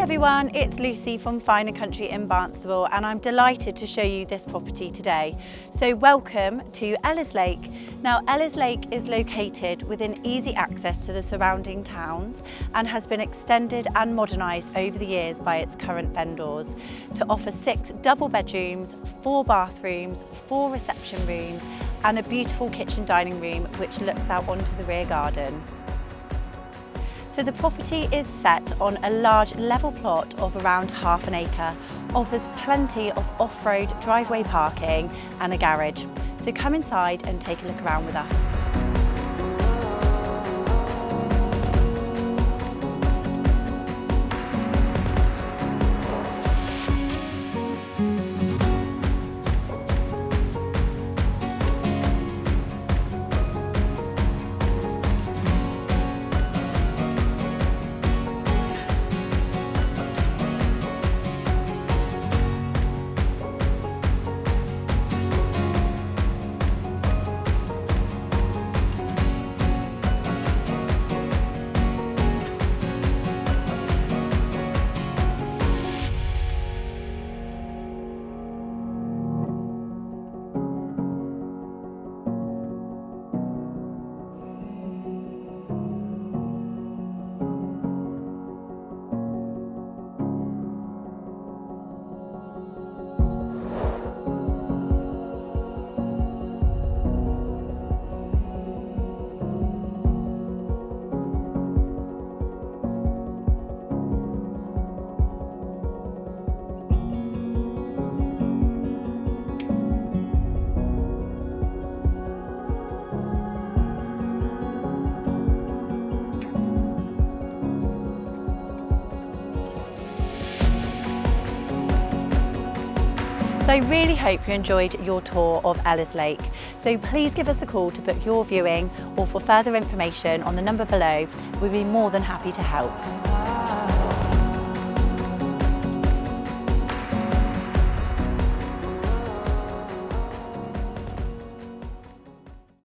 everyone, it's Lucy from Fine & Country in Barnstaple and I'm delighted to show you this property today. So welcome to Ellislake. Now Ellislake is located within easy access to the surrounding towns and has been extended and modernised over the years by its current vendors to offer 6 double bedrooms, 4 bathrooms, 4 reception rooms and a beautiful kitchen dining room which looks out onto the rear garden. So the property is set on a large level plot of around half an acre, offers plenty of off-road driveway parking and a garage. So come inside and take a look around with us. So I really hope you enjoyed your tour of Ellislake. So please give us a call to book your viewing or for further information on the number below. We'd be more than happy to help.